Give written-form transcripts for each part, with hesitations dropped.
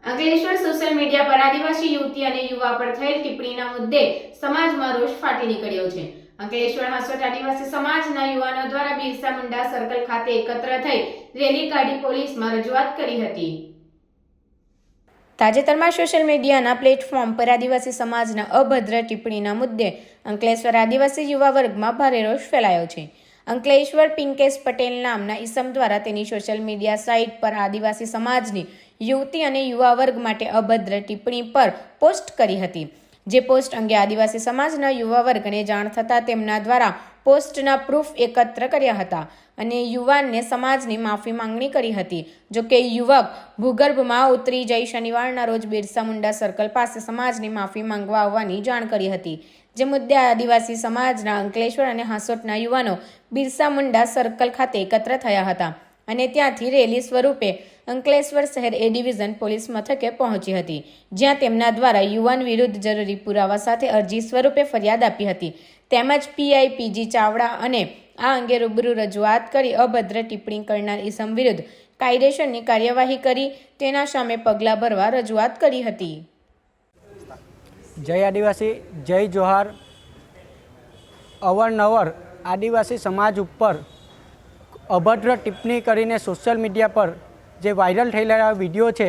Ankleshwar social media પર આદિવાસી યુવતી અને યુવા પર થયેલ ટિપ્પણીના મુદ્દે સમાજમાં રોષ ફાટી નીકળ્યો છે। અંકલેશ્વર હાંસોટ આદિવાસી સમાજના યુવાનો દ્વારા બિરસા મુંડા સર્કલ ખાતે એકત્ર થઈ રેલી કાઢી પોલીસમાં રજૂઆત કરી હતી। તાજેતરમાં સોશિયલ મીડિયાના પ્લેટફોર્મ પર આદિવાસી સમાજના અભદ્ર ટિપ્પણીના મુદ્દે અંકલેશ્વર આદિવાસી યુવા વર્ગમાં ભારે રોષ ફેલાયો છે। અંકલેશ્વર પિંકેશ પટેલ નામના ઈસમ દ્વારા તેની સોશિયલ મીડિયા સાઇટ પર આદિવાસી સમાજની યુવતી અને યુવા વર્ગ માટે અભદ્ર ટિપ્પણી પર પોસ્ટ કરી હતી। જે પોસ્ટ અંગે આદિવાસી સમાજના યુવા વર્ગને જાણ થતાં તેમના દ્વારા પોસ્ટના પ્રૂફ એકત્ર કર્યા હતા અને યુવાનને સમાજની માફી માંગણી કરી હતી। જોકે યુવક ભૂગર્ભમાં ઉતરી જઈ શનિવારના રોજ બિરસા મુંડા સર્કલ પાસે સમાજની માફી માંગવા આવવાની જાણ કરી હતી। જે મુદ્દે આદિવાસી સમાજના અંકલેશ્વર અને હાંસોટના યુવાનો બિરસા મુંડા સર્કલ ખાતે એકત્ર થયા હતા અને ત્યાંથી રેલી સ્વરૂપે અંકલેશ્વર શહેર એ ડિવિઝન પોલીસ મથકે પહોંચી હતી, જ્યાં તેમના દ્વારા યુવાન વિરુદ્ધ જરૂરી પુરાવા સાથે અરજી સ્વરૂપે ફરિયાદ આપી હતી। તેમજ પીઆઈ પીજી ચાવડા અને આ અંગે રૂબરૂ રજૂઆત કરી અભદ્ર ટિપ્પણી કરનાર ઈસમ વિરુદ્ધ કાયદેસરની કાર્યવાહી કરી તેના સામે પગલાં ભરવા રજૂઆત કરી હતી। જય આદિવાસી, જય જોહાર। અવારનવાર આદિવાસી સમાજ ઉપર અભદ્ર ટિપ્પણી કરીને સોશિયલ મીડિયા પર જે વાયરલ થયેલા વિડીયો છે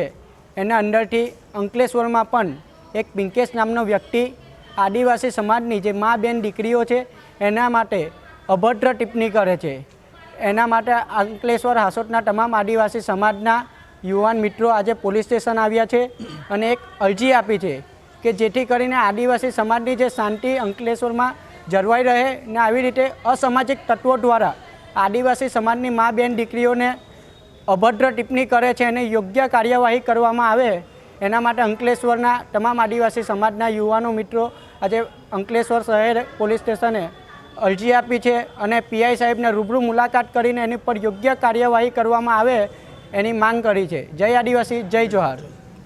એના અંદરથી અંકલેશ્વરમાં પણ એક પિંકેશ નામનો વ્યક્તિ આદિવાસી સમાજની જે મા બેન દીકરીઓ છે એના માટે અભદ્ર ટિપ્પણી કરે છે। એના માટે અંકલેશ્વર હાંસોટના તમામ આદિવાસી સમાજના યુવાન મિત્રો આજે પોલીસ સ્ટેશન આવ્યા છે અને એક અરજી આપી છે કે જેથી કરીને આદિવાસી સમાજની જે શાંતિ અંકલેશ્વરમાં જળવાઈ રહે ને આવી રીતે અસામાજિક તત્વો દ્વારા આદિવાસી સમાજની મા બેન દીકરીઓને અભદ્ર ટિપ્પણી કરે છે અને યોગ્ય કાર્યવાહી કરવામાં આવે એના માટે અંકલેશ્વરના તમામ આદિવાસી સમાજના યુવાનો મિત્રો આજે અંકલેશ્વર શહેર પોલીસ સ્ટેશને અરજી આપી છે અને પીઆઈ સાહેબને રૂબરૂ મુલાકાત કરીને એની પર યોગ્ય કાર્યવાહી કરવામાં આવે એની માંગ કરી છે। જય આદિવાસી, જય જોહાર।